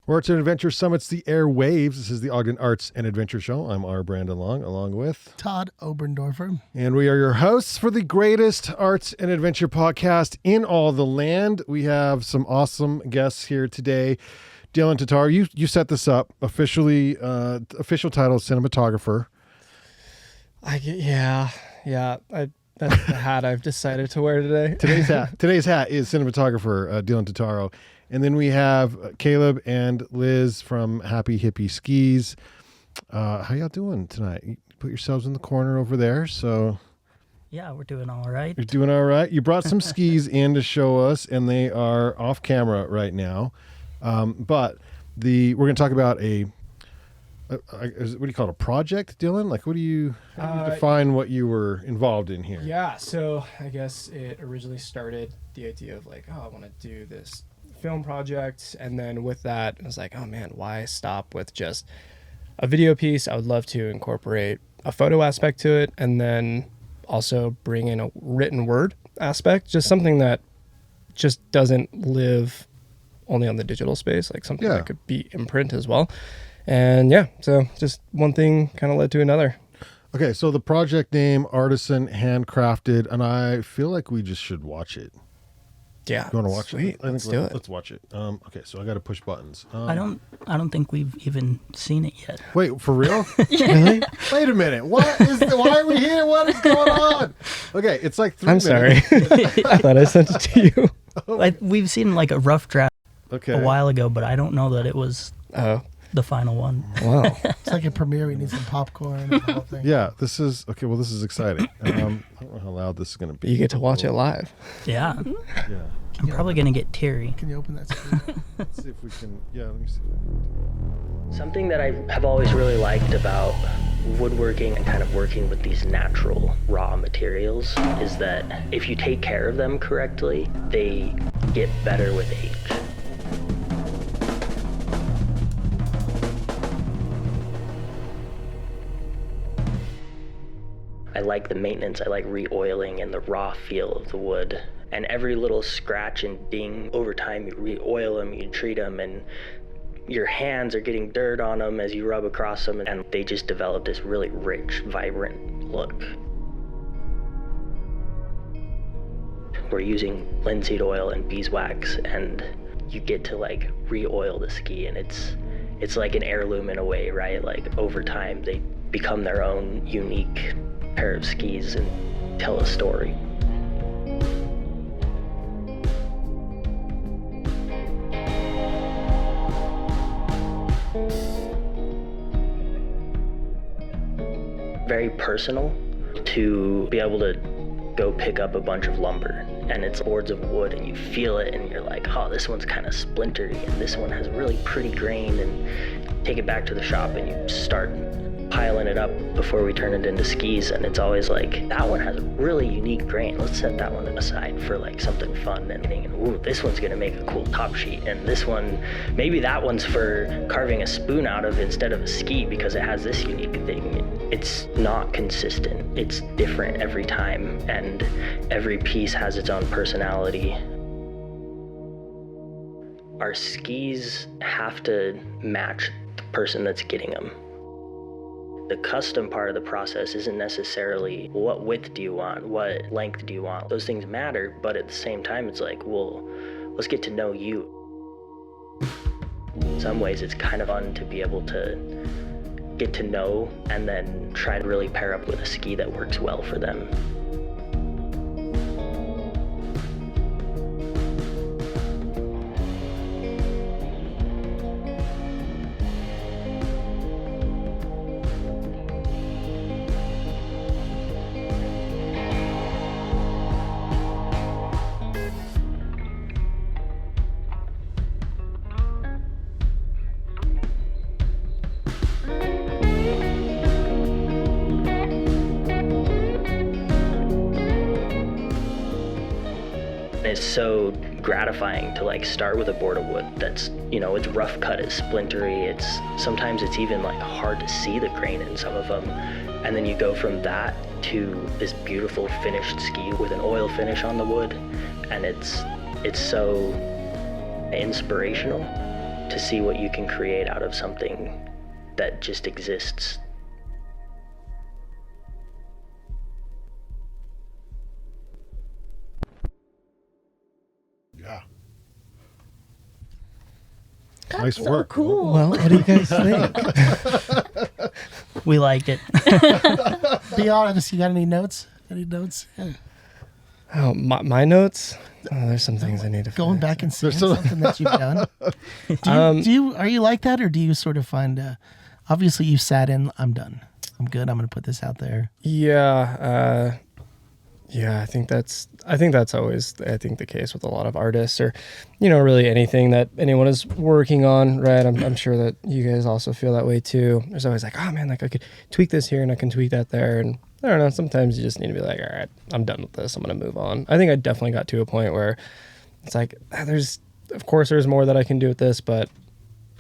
Arts and Adventure Summits the airwaves. This is the Ogden Arts and Adventure Show. I'm R. Brandon Long, along with Todd Oberndorfer. And we are your hosts for the greatest arts and adventure podcast in all the land. We have some awesome guests here today. Dylan Totaro, you set this up officially. Official title, Cinematographer. That's the hat I've decided to wear today. Today's hat is Cinematographer, Dylan Totaro. And then we have Caleb and Liz from Hippy Skis. How y'all doing tonight? You put yourselves in the corner over there. So yeah, we're doing all right. You're doing all right. You brought some skis in to show us, and they are off camera right now. But we're going to talk about what do you call it, a project, Dylan? Like, how do you define what you were involved in here? Yeah, so I guess it originally started the idea of like, I want to do this film project, and then with that I was like, oh man, why stop with just a video piece? I would love to incorporate a photo aspect to it, and then also bring in a written word aspect, just something that just doesn't live only on the digital space, like something that could be in print as well. And so just one thing kind of led to another. Okay, so the project name, Artisan Handcrafted, and I feel like we just should watch it. Yeah. You want to watch it? Let's do it. Let's watch it. Okay, so I got to push buttons. I don't think we've even seen it yet. Wait, for real? Really? Wait a minute. Why are we here? What is going on? Okay, it's like 3 minutes. I'm sorry. I thought I sent it to you. We've seen like a rough draft a while ago, but I don't know that it was the final one. Wow. It's like a premiere. We need some popcorn and the whole thing. Yeah, this is okay. Well, this is exciting. I don't know how loud this is going to be. You get to watch it live. Yeah. Yeah. I'm probably going to get teary. Can you open that screen? Let's see if we can. Yeah, let me see. If I can. Something that I have always really liked about woodworking and kind of working with these natural raw materials is that if you take care of them correctly, they get better with age. I like the maintenance, I like re-oiling and the raw feel of the wood. And every little scratch and ding, over time you re-oil them, you treat them, and your hands are getting dirt on them as you rub across them, and they just develop this really rich, vibrant look. We're using linseed oil and beeswax, and you get to like re-oil the ski, and it's like an heirloom in a way, right? Like over time they become their own unique pair of skis and tell a story. Very personal to be able to go pick up a bunch of lumber and it's boards of wood and you feel it and you're like, oh, this one's kind of splintery and this one has a really pretty grain, and take it back to the shop and you start piling it up before we turn it into skis, and it's always like, that one has a really unique grain, let's set that one aside for like something fun, and ooh, this one's gonna make a cool top sheet, and this one, maybe that one's for carving a spoon out of instead of a ski because it has this unique thing. It's not consistent, it's different every time, and every piece has its own personality. Our skis have to match the person that's getting them. The custom part of the process isn't necessarily what width do you want, what length do you want. Those things matter, but at the same time, it's like, well, let's get to know you. In some ways, it's kind of fun to be able to get to know and then try to really pair up with a ski that works well for them. It's so gratifying to like start with a board of wood that's, it's rough cut, it's splintery, sometimes it's even like hard to see the grain in some of them. And then you go from that to this beautiful finished ski with an oil finish on the wood, and it's so inspirational. to see what you can create out of something that just exists. Yeah. Nice work. Cool. Well, what do you guys think? We liked it. Be honest, you got any notes? Any notes? Yeah. Oh, my notes? Oh, there's some things I need to Going fix. back and seeing There's some- something that you've done. Are you like that, or do you sort of find? Obviously, you sat in. I'm done. I'm good. I'm going to put this out there. Yeah, I think that's always the case with a lot of artists, or really anything that anyone is working on, right? I'm sure that you guys also feel that way too. There's always like, oh man, like I could tweak this here and I can tweak that there, and I don't know, sometimes you just need to be like, all right, I'm done with this, I'm gonna move on. I think I definitely got to a point where it's like, there's more that I can do with this, but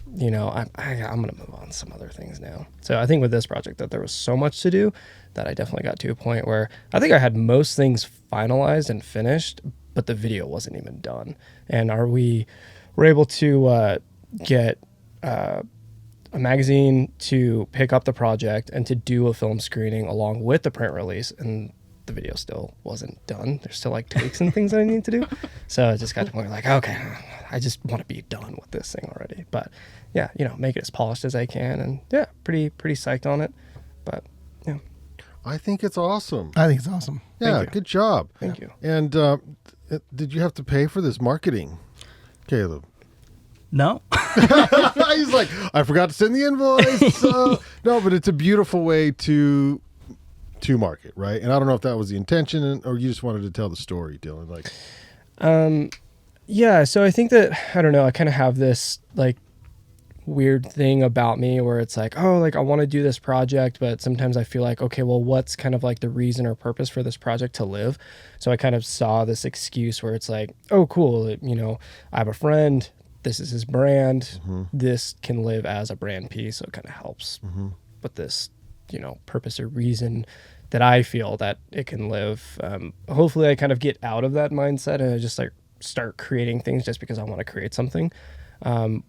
I'm gonna move on to some other things now. So I think with this project that there was so much to do that I definitely got to a point where I think I had most things finalized and finished, but the video wasn't even done. And we're able to get a magazine to pick up the project and to do a film screening along with the print release, and the video still wasn't done. There's still like takes and things that I need to do. So I just got to the point where like, okay, I just want to be done with this thing already. But yeah, make it as polished as I can, and yeah, pretty psyched on it. But yeah. I think it's awesome. I think it's awesome. Yeah, you. good job. Thank you. And did you have to pay for this marketing, Caleb? No. He's like, I forgot to send the invoice. No, but it's a beautiful way to market, right? And I don't know if that was the intention, or you just wanted to tell the story, Dylan. Like, yeah. So I think that I don't know. I kind of have this like weird thing about me where it's like, oh, like I want to do this project, but sometimes I feel like, okay, well, what's kind of like the reason or purpose for this project to live? So I kind of saw this excuse where it's like, oh, cool, I have a friend. This is his brand. Mm-hmm. This can live as a brand piece, so it kind of helps with this, purpose or reason that I feel that it can live. Hopefully, I kind of get out of that mindset and I just like start creating things just because I want to create something,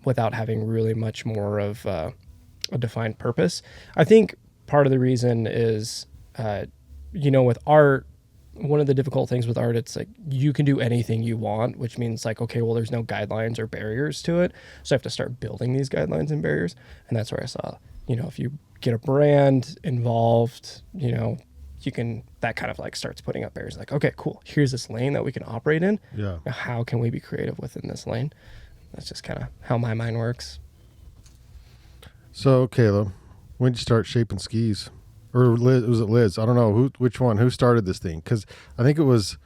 without having really much more of a defined purpose. I think part of the reason is, with art. One of the difficult things with art, it's like you can do anything you want, which means like, okay, well, there's no guidelines or barriers to it. So I have to start building these guidelines and barriers. And that's where I saw, if you get a brand involved, that kind of like starts putting up barriers. Like, okay, cool. Here's this lane that we can operate in. yeah. Now, how can we be creative within this lane? That's just kind of how my mind works. So, Caleb, when did you start shaping skis? Or Liz, was it Liz? I don't know which one. Who started this thing? Because I think it was,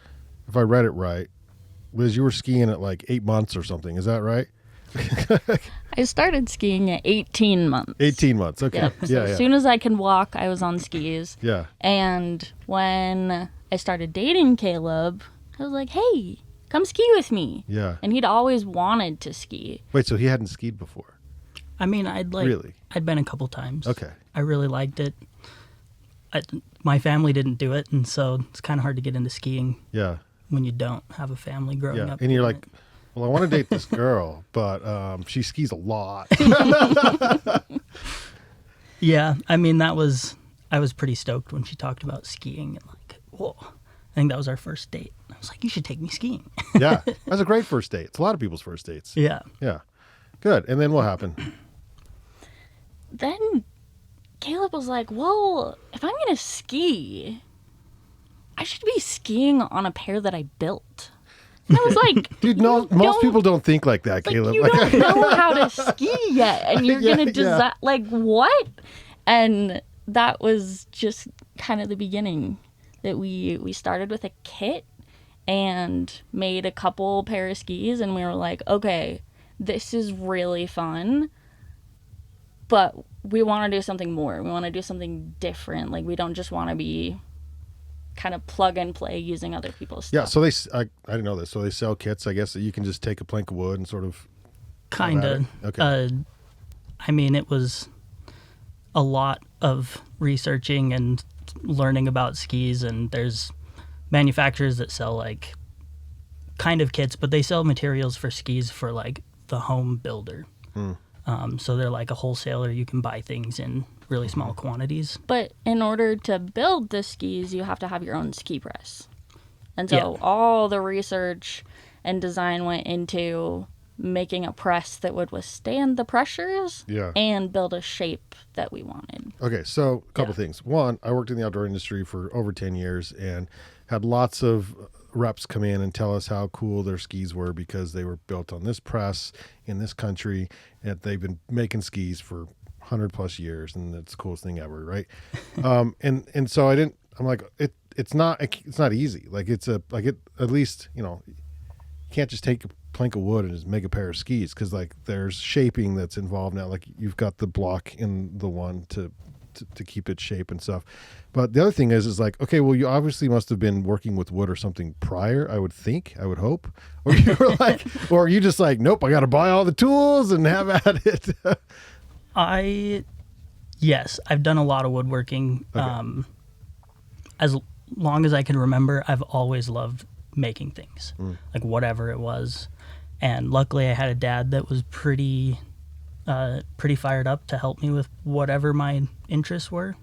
if I read it right, Liz, you were skiing at like 8 months or something. Is that right? I started skiing at 18 months. 18 months. Okay. Yep. So as soon as I can walk, I was on skis. Yeah. And when I started dating Caleb, I was like, hey, come ski with me. Yeah. And he'd always wanted to ski. Wait, so he hadn't skied before? I mean, Really? I'd been a couple times. Okay. I really liked it. My family didn't do it, and so it's kind of hard to get into skiing Yeah. when you don't have a family growing Yeah. up. And you're doing like, well, I want to date this girl, but she skis a lot. yeah, I mean, I was pretty stoked when she talked about skiing, and like, whoa. I think that was our first date. I was like, you should take me skiing. Yeah. That's a great first date. It's a lot of people's first dates. Yeah. Yeah. Good. And then what happened? Then Caleb was like, well, if I'm going to ski, I should be skiing on a pair that I built. And I was like, Dude, no, most people don't think like that, like, Caleb. you don't know how to ski yet, and you're Yeah, going to design, yeah. like, what? And that was just kind of the beginning, that we started with a kit and made a couple pair of skis, and we were like, okay, this is really fun, but we want to do something more. We want to do something different. Like, we don't just want to be kind of plug and play using other people's stuff. Yeah, so I didn't know this. So they sell kits, I guess, that you can just take a plank of wood and sort of... Kind of. Okay. I mean, it was a lot of researching and learning about skis, and there's manufacturers that sell like kind of kits, but they sell materials for skis for like the home builder. So they're like a wholesaler. You can buy things in really small quantities. But in order to build the skis, you have to have your own ski press. And so Yeah. all the research and design went into making a press that would withstand the pressures Yeah. and build a shape that we wanted. Okay, so a couple Yeah. things. One, I worked in the outdoor industry for over 10 years and had lots of reps come in and tell us how cool their skis were because they were built on this press in this country, and they've been making skis for 100 plus years, and it's the coolest thing ever, right? And so I'm like, it's not easy. Like at least, you can't just take a plank of wood and just make a pair of skis, because like there's shaping that's involved now. Like you've got the block in the one to keep its shape and stuff. But the other thing is like, okay, well, you obviously must have been working with wood or something prior, I would hope. Or you were like, or are you just like, nope, I got to buy all the tools and have at it. Yes, I've done a lot of woodworking. Okay. As long as I can remember, I've always loved making things, like whatever it was. And luckily I had a dad that was pretty fired up to help me with whatever my interests were.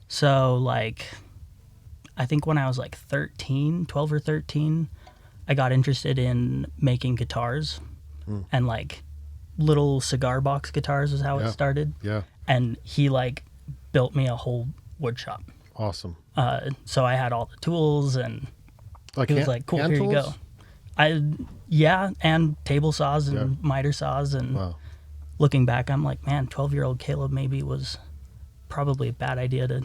So like, I think when I was like 12 or 13, I got interested in making guitars, and like little cigar box guitars is how it started. Yeah. And he like built me a whole wood shop. Awesome. So I had all the tools, and Like he was like, cool, hand here you tools? go. And table saws and miter saws. And Wow. looking back, I'm like, man, 12-year-old Caleb maybe was probably a bad idea to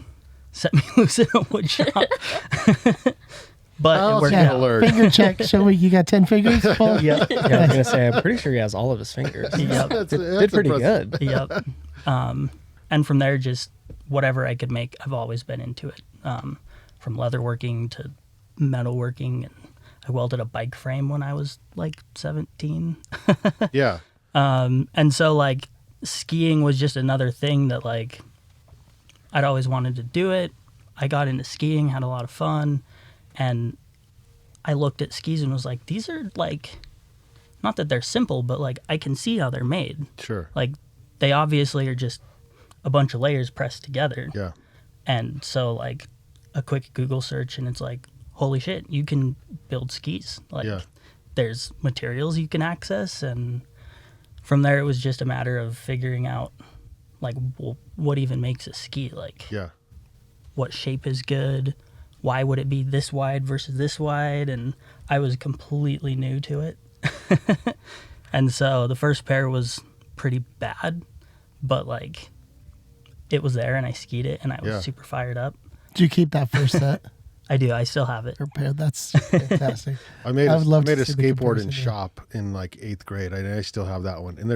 set me loose in a wood shop. But it worked yeah. out. Alert. Finger check. Show me you got 10 fingers. Paul? Yep. Yeah, I was gonna say, I'm pretty sure he has all of his fingers. Yep. Did pretty impressive. good. Yep. And from there, just whatever I could make, I've always been into it. From leatherworking to metalworking, and I welded a bike frame when I was like 17. Yeah. And so like skiing was just another thing that like I'd always wanted to do it. I got into skiing, had a lot of fun, and I looked at skis and was like, these are like, not that they're simple, but like I can see how they're made. Sure. Like they obviously are just a bunch of layers pressed together. Yeah. And so like a quick Google search and it's like, holy shit, you can build skis. Like there's materials you can access. And from there, it was just a matter of figuring out like, well, what even makes a ski? Like Yeah. what shape is good? Why would it be this wide versus this wide? And I was completely new to it. And so the first pair was pretty bad, but like it was there and I skied it and I was super fired up. Did you keep that first set? I do. I still have it. Or pair? That's fantastic. I made would love a to see the skateboard in comparison, yeah. shop in like 8th grade. I still have that one. And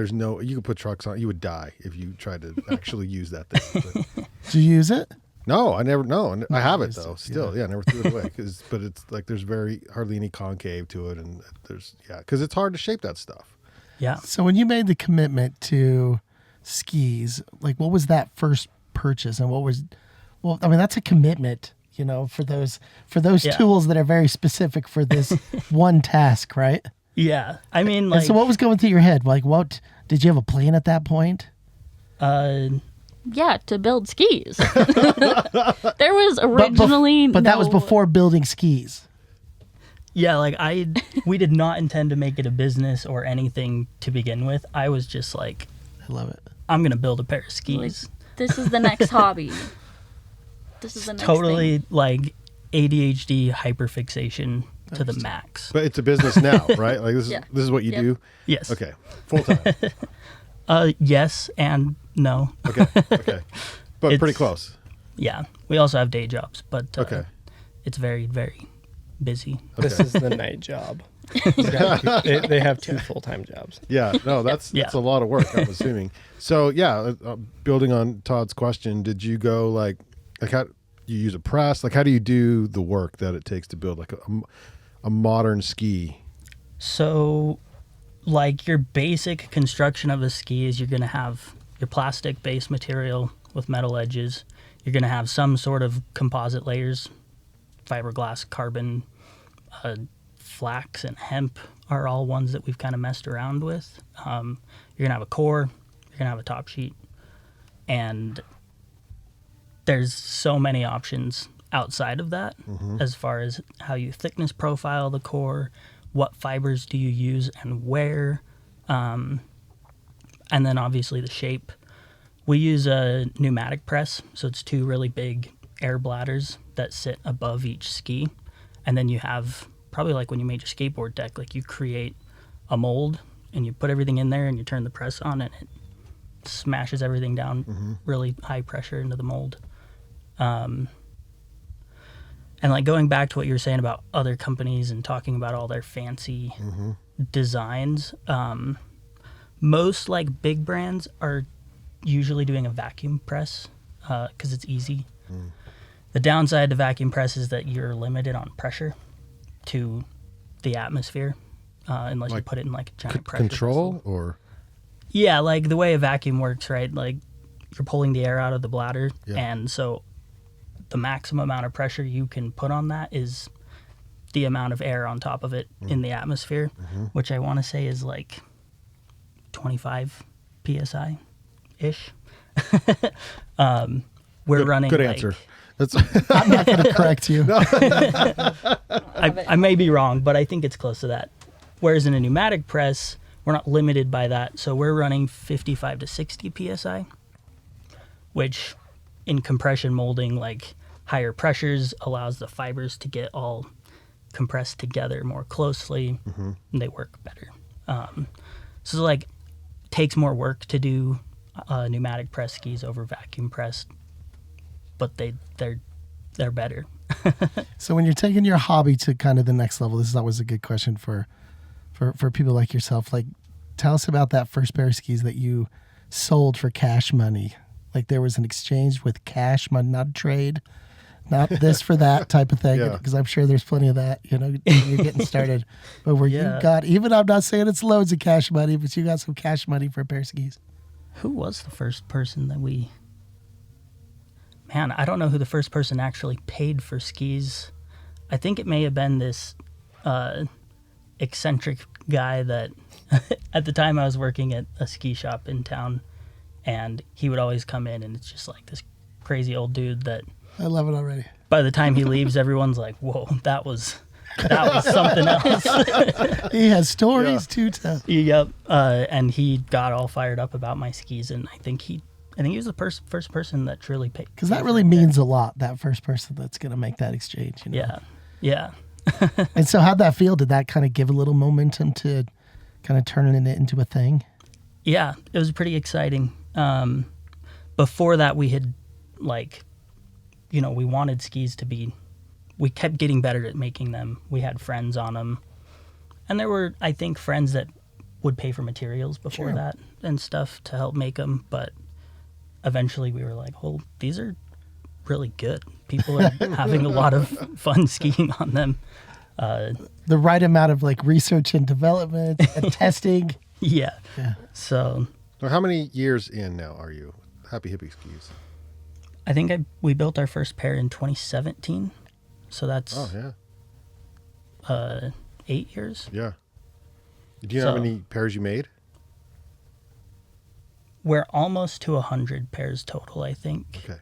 you could put trucks on. You would die if you tried to actually use that thing. But, Did you use it? no, I never. No, I have it used though. it, Still, I never threw it away. But it's like there's hardly any concave to it, and because it's hard to shape that stuff. Yeah. So when you made the commitment to skis, like what was that first purchase, and well, I mean that's a commitment, for those tools that are very specific for this one task, right? Yeah. I mean, And like, so what was going through your head? Like, what did you have a plan at that point? Yeah, to build skis. There was originally But that was before building skis. yeah, like we did not intend to make it a business or anything to begin with. I was just like, I love it. I'm going to build a pair of skis. This is the next hobby. This is the next Totally thing. like ADHD hyperfixation to the max. But it's a business now, right? Like this Yeah. is what you Yep. do. Yes. Okay, full time. Yes and no. Okay. But pretty It's- close. Yeah. We also have day jobs, but Okay. it's very, very busy. This is the night job. They have 2 full-time jobs. Yeah, no, that's a lot of work, I'm assuming. So building on Todd's question, did you go like how you use a press? Like how do you do the work that it takes to build like a modern ski? So, like your basic construction of a ski is you're going to have your plastic base material with metal edges. You're going to have some sort of composite layers, fiberglass, carbon, flax, and hemp are all ones that we've kind of messed around with. you're going to have a core, you're going to have a top sheet, and there's so many options outside of that as far as how you thickness profile the core, what fibers do you use and where, and then obviously the shape. We use a pneumatic press, so it's 2 really big air bladders that sit above each ski, and then you have, probably like when you made your skateboard deck, like you create a mold and you put everything in there and you turn the press on and it smashes everything down really high pressure into the mold. And like going back to what you were saying about other companies and talking about all their fancy designs, most like big brands are usually doing a vacuum press because it's easy. The downside to vacuum press is that you're limited on pressure to the atmosphere unless you put it in like a giant pressure control vessel. or Yeah, like the way a vacuum works, right? Like you're pulling the air out of the bladder, and so the maximum amount of pressure you can put on that is the amount of air on top of it in the atmosphere, which I want to say is like 25 psi ish. We're running good like, answer. That's I'm not going to correct you. I may be wrong, but I think it's close to that. Whereas in a pneumatic press, we're not limited by that. So we're running 55 to 60 psi, which in compression molding, like higher pressures allows the fibers to get all compressed together more closely and they work better. So like takes more work to do pneumatic press skis over vacuum press, but they're better. So when you're taking your hobby to kind of the next level, this is always a good question for people like yourself. Like, tell us about that first pair of skis that you sold for cash money. Like there was an exchange with cash money, not a trade, not this for that type of thing. Because I'm sure there's plenty of that, you know, you're getting started. But where you got, even I'm not saying it's loads of cash money, but you got some cash money for a pair of skis. Who was the first person that we... Man, I don't know who the first person actually paid for skis. I think it may have been this eccentric guy that at the time I was working at a ski shop in town, and he would always come in and it's just like this crazy old dude that I love it already. By the time he leaves, everyone's like, whoa, that was something else. He has stories to tell. Yep. And he got all fired up about my skis, and I think he was the first person that truly paid. Because that really means a lot, that first person that's going to make that exchange. You know? Yeah. And so how'd that feel? Did that kind of give a little momentum to kind of turning it into a thing? Yeah, it was pretty exciting. Before that, we had, like, you know, we wanted skis to be, we kept getting better at making them. We had friends on them. And there were, I think, friends that would pay for materials before that and stuff to help make them. But eventually we were like, well, these are really good. People are having a lot of fun skiing on them. The right amount of like research and development and testing. Yeah. So how many years in now are you? Happy Hippy skis. I think we built our first pair in 2017. So that's 8 years. Yeah. Do you know how many pairs you made? We're almost to 100 pairs total, I think. Okay.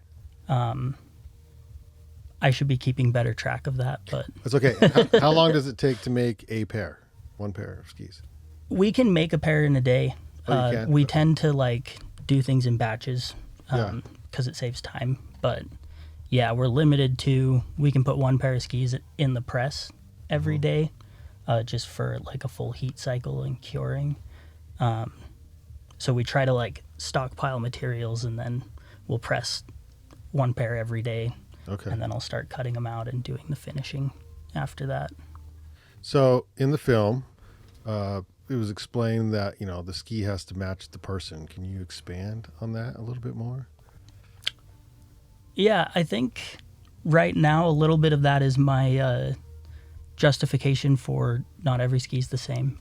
I should be keeping better track of that, but that's okay. How long does it take to make a pair? One pair of skis? We can make a pair in a day. Oh, you can? We tend to like do things in batches Yeah. because it saves time. But yeah, we're limited to, we can put one pair of skis in the press every day just for like a full heat cycle and curing. So we try to like stockpile materials and then we'll press one pair every day. Okay. And then I'll start cutting them out and doing the finishing after that. So in the film, it was explained that, you know, the ski has to match the person. Can you expand on that a little bit more? Yeah, I think right now a little bit of that is my justification for not every ski's the same.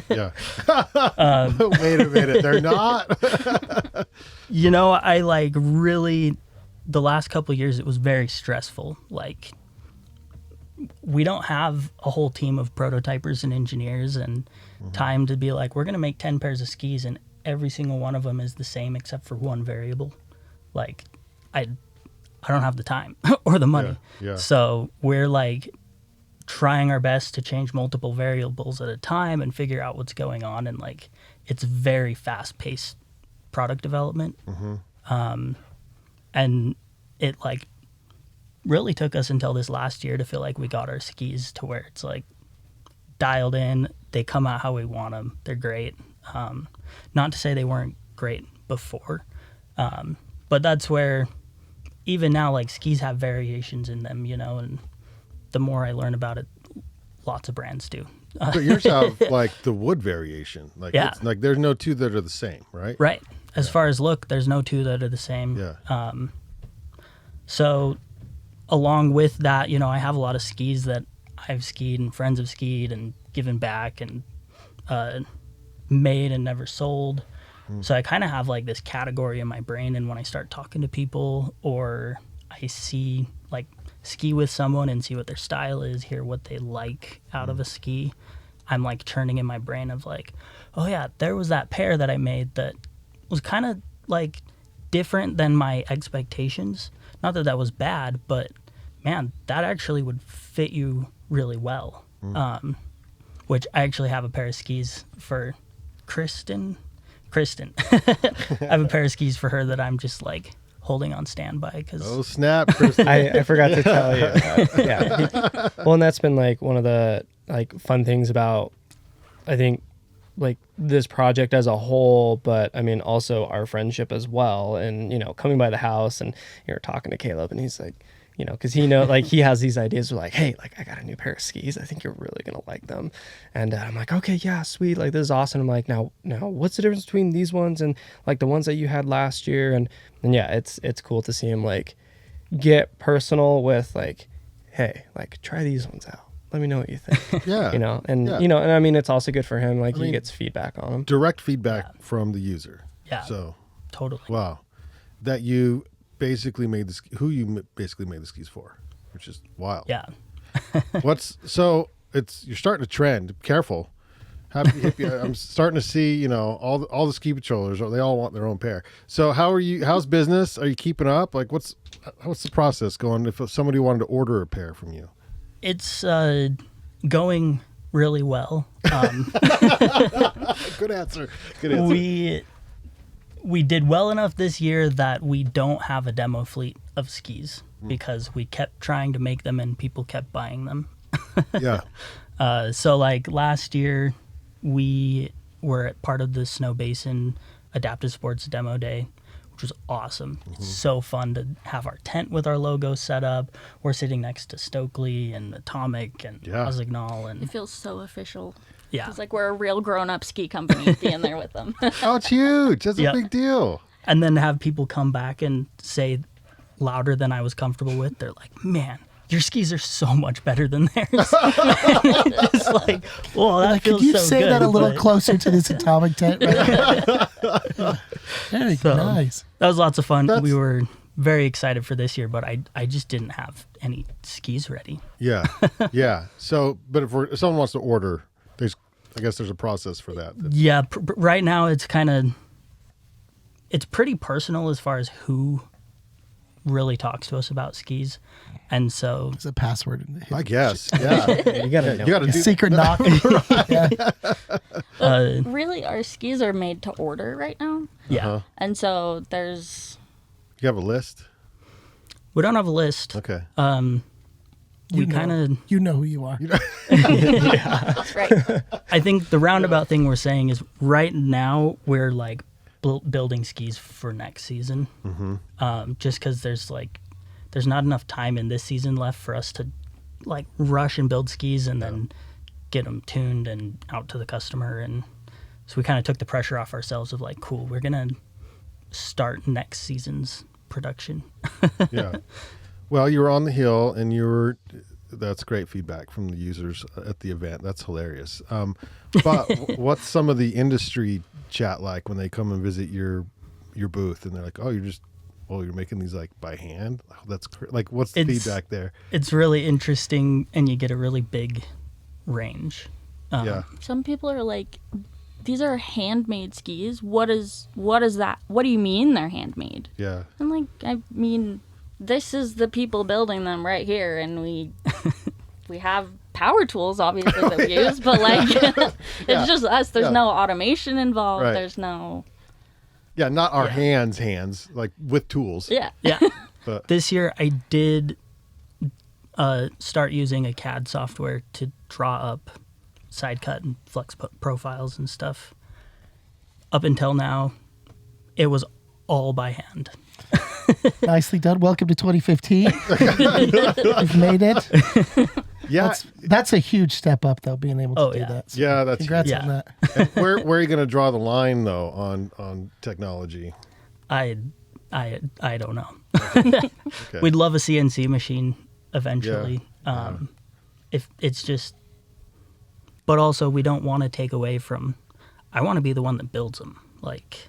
Yeah. Wait a minute, they're not? You know, I like really, the last couple of years it was very stressful. Like, we don't have a whole team of prototypers and engineers and time to be like, we're going to make 10 pairs of skis and every single one of them is the same except for one variable. Like, I don't have the time or the money. Yeah. So we're like trying our best to change multiple variables at a time and figure out what's going on. And like, it's very fast paced product development. And it like really took us until this last year to feel like we got our skis to where it's like dialed in. They come out how we want them. They're great. Not to say they weren't great before, but that's where even now, like, skis have variations in them, you know, and the more I learn about it, lots of brands do. But yours have like the wood variation. Like, Yeah. it's, like there's no two that are the same, right? Right. As far as look, there's no two that are the same. Yeah. So along with that, you know, I have a lot of skis that I've skied and friends have skied and given back and made and never sold. So I kind of have like this category in my brain, and when I start talking to people or I see like ski with someone and see what their style is, hear what they like out of a ski, I'm like churning in my brain of like, oh yeah, there was that pair that I made that was kind of like different than my expectations. Not that that was bad, but man, that actually would fit you really well. Which I actually have a pair of skis for Kristen. I have a pair of skis for her that I'm just like holding on standby because Oh snap, Kristen. I forgot to tell you. Well, and that's been like one of the like fun things about, I think, like this project as a whole, but I mean also our friendship as well. And you know, coming by the house and you're talking to Caleb, and he's like, you know, because he like he has these ideas of like, hey, like I got a new pair of skis. I think you're really gonna like them. And I'm like, okay, yeah, sweet. Like this is awesome. I'm like, now, what's the difference between these ones and like the ones that you had last year? And yeah, it's cool to see him like get personal with like, hey, like try these ones out. Let me know what you think. Yeah. You know, and Yeah. you know, and I mean, it's also good for him. Like I mean, he gets feedback on them. Direct feedback from the user. Yeah. So, totally. wow. That you basically made basically made the skis for, which is wild. Yeah. You're starting to trend. Careful. Hippy, I'm starting to see, you know, all the ski patrollers, they all want their own pair. So how's business? Are you keeping up? Like what's the process going if somebody wanted to order a pair from you? It's going really well. Good answer. Good answer. We did well enough this year that we don't have a demo fleet of skis because we kept trying to make them and people kept buying them. Yeah. So like last year we were at part of the Snow Basin Adaptive Sports Demo Day, which was awesome. It's so fun to have our tent with our logo set up. We're sitting next to Stokely and Atomic and Osignol, and It feels so official. yeah. It's like we're a real grown-up ski company being there with them. Oh, it's huge. That's a Yep. big deal. And then have people come back and say louder than I was comfortable with. They're like, man, your skis are so much better than theirs. Just like, well, that Like, feels could you so say good, that a little but- closer to this atomic tent? Right? Very So, nice. That was lots of fun. That's- We were very excited for this year, but I just didn't have any skis ready. Yeah. Yeah. So, but if someone wants to order, I guess there's a process for that. Yeah, right now it's pretty personal as far as who really talks to us about skis. And so It's a password. In the I guess. Yeah. You gotta know. You got to do secret knock. Yeah. Really, our skis are made to order right now. yeah, Uh-huh. And so there's You have a list? we don't have a list. Okay. We kind of You know who you are. that's right. I think the roundabout thing we're saying is right now we're like building skis for next season. Just because there's not enough time in this season left for us to like rush and build skis and then get them tuned and out to the customer. And so we kind of took the pressure off ourselves of like, cool, we're gonna start next season's production. Yeah. Well, you were on the hill and that's great feedback from the users at the event. That's hilarious. But what's some of the industry chat like when they come and visit your booth and they're like, oh, you're making these like by hand? Oh, that's like, what's the feedback there? It's really interesting and you get a really big range. Yeah. Some people are like, these are handmade skis. What is that? What do you mean they're handmade? Yeah. I'm like, I mean, this is the people building them right here, and we have power tools, obviously, that we use, but like, it's just us. There's no automation involved. Right. There's no. Yeah, not our hands, like with tools. Yeah. Yeah. But This year I did start using a CAD software to draw up side cut and flex profiles and stuff. Up until now, it was all by hand. Nicely done. Welcome to 2015. You've made it. yeah, That's a huge step up, though, being able to do yeah. that. So yeah, that's congrats huge. on that. And where are you going to draw the line though on technology? I don't know. Okay. We'd love a CNC machine eventually. Yeah. If it's just, but also we don't want to take away from. I want to be the one that builds them. Like,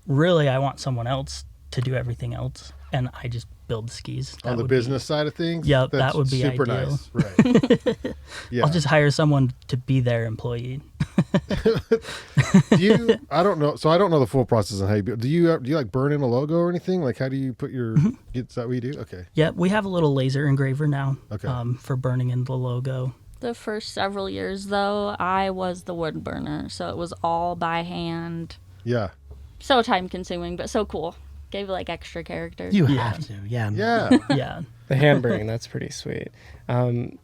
really, I want someone else to do everything else, and I just build the skis. On the would business side of things? Yep, that That's would be super ideal. nice. Right. Yeah. I'll just hire someone to be their employee. I don't know. So I don't know the full process on how you do you like burn in a logo or anything? Like how do you put your is that what you do? Okay. Yeah, we have a little laser engraver now. Okay. For burning in the logo. The first several years, though, I was the wood burner, so it was all by hand. Yeah. So time consuming, but so cool. Gave like extra character. You have to. Yeah. Yeah. Yeah. The hand burning, that's pretty sweet. The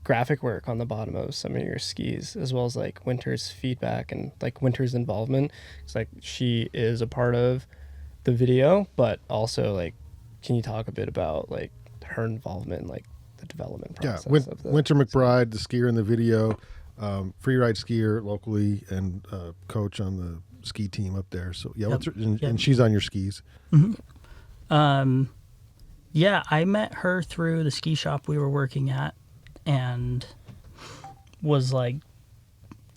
graphic work on the bottom of some of your skis, as well as like Winter's feedback and like Winter's involvement. It's like she is a part of the video, but also like, can you talk a bit about like her involvement in like the development Yeah. process of the Winter McBride, the skier in the video, free ride skier locally and coach on the ski team up there. So yeah, Yep. and she's on your skis. Yeah, I met her through the ski shop we were working at and was like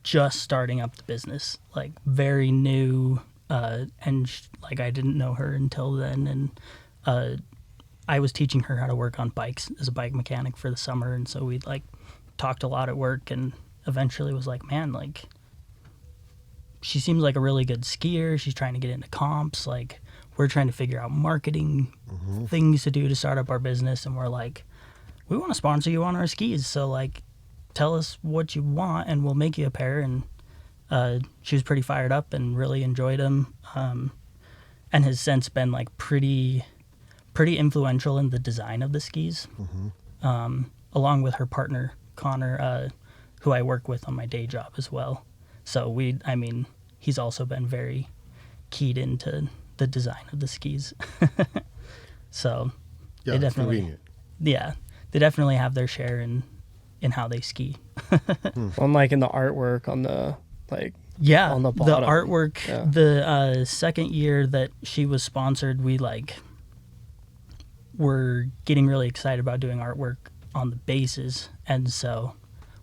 just starting up the business, like very new. Like I didn't know her until then. And I was teaching her how to work on bikes as a bike mechanic for the summer. And so we like talked a lot at work and eventually was like, man, like she seems like a really good skier. She's trying to get into comps. Like we're trying to figure out marketing things to do to start up our business. And we're like, we want to sponsor you on our skis. So like, tell us what you want and we'll make you a pair. And she was pretty fired up and really enjoyed them. And has since been like pretty influential in the design of the skis. Along with her partner, Connor, who I work with on my day job as well. So he's also been very keyed into the design of the skis. So Yeah, they it's definitely, convenient. yeah, they definitely have their share in how they ski. Unlike in the artwork on the like Yeah, on the the bottom. artwork. Yeah. The second year that she was sponsored, we like were getting really excited about doing artwork on the bases, and so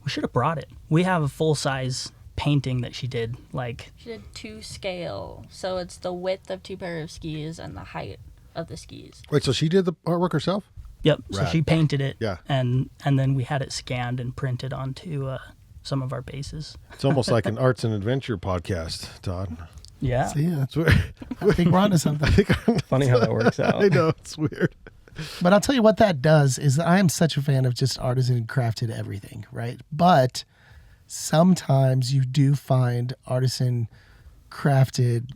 we should have brought it. We have a full size painting that she did. Like She did 2 scale, so it's the width of 2 pairs of skis and the height of the skis. Wait, so she did the artwork herself? yep. So Rad. she painted it. Yeah. And then we had it scanned and printed onto some of our bases. It's almost like an arts and adventure podcast, Todd. Yeah. So, yeah, It's weird. I think we're onto something. funny how that works out. I know, it's weird. But I'll tell you what that does is that I am such a fan of just artisan crafted everything, right? But sometimes you do find artisan crafted,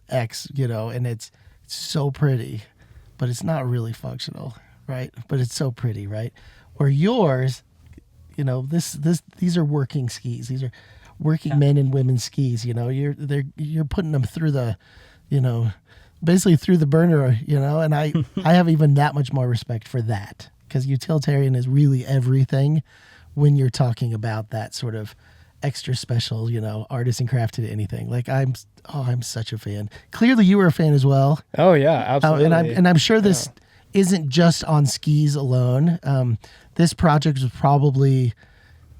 and it's so pretty, but it's not really functional, right? But it's so pretty, right? Where yours, these are working skis. These are working men and women skis. You're putting them through the, basically through the burner, and I have even that much more respect for that, because utilitarian is really everything when you're talking about that sort of extra special, artisan crafted anything. Like I'm such a fan. Clearly you were a fan as well. Oh yeah, absolutely. And I'm sure this isn't just on skis alone. This project was probably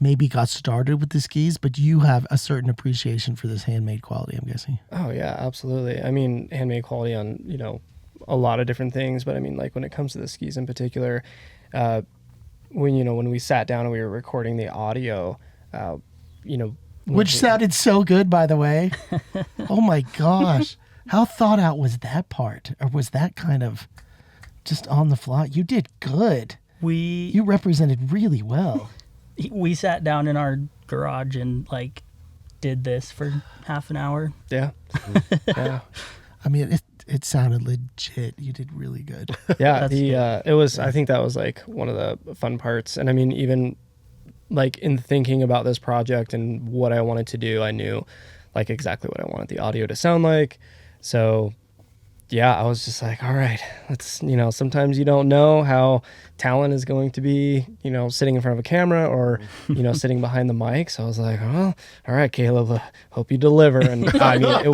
maybe got started with the skis, but you have a certain appreciation for this handmade quality, I'm guessing. Oh yeah, absolutely. I mean, handmade quality on, a lot of different things, but I mean, like when it comes to the skis in particular, when we sat down and we were recording the audio, Which sounded so good, by the way. Oh my gosh. How thought out was that part? Or was that kind of just on the fly? You did good. You represented really well. We sat down in our garage and like did this for half an hour. Yeah. Yeah. I mean, it sounded legit. You did really good. Yeah. It was, I think that was like one of the fun parts. And I mean, even like in thinking about this project and what I wanted to do, I knew like exactly what I wanted the audio to sound like. So yeah, I was just like, all right, let's, sometimes you don't know how talent is going to be, sitting in front of a camera or, sitting behind the mic. So I was like, oh, all right, Caleb, hope you deliver. And I mean,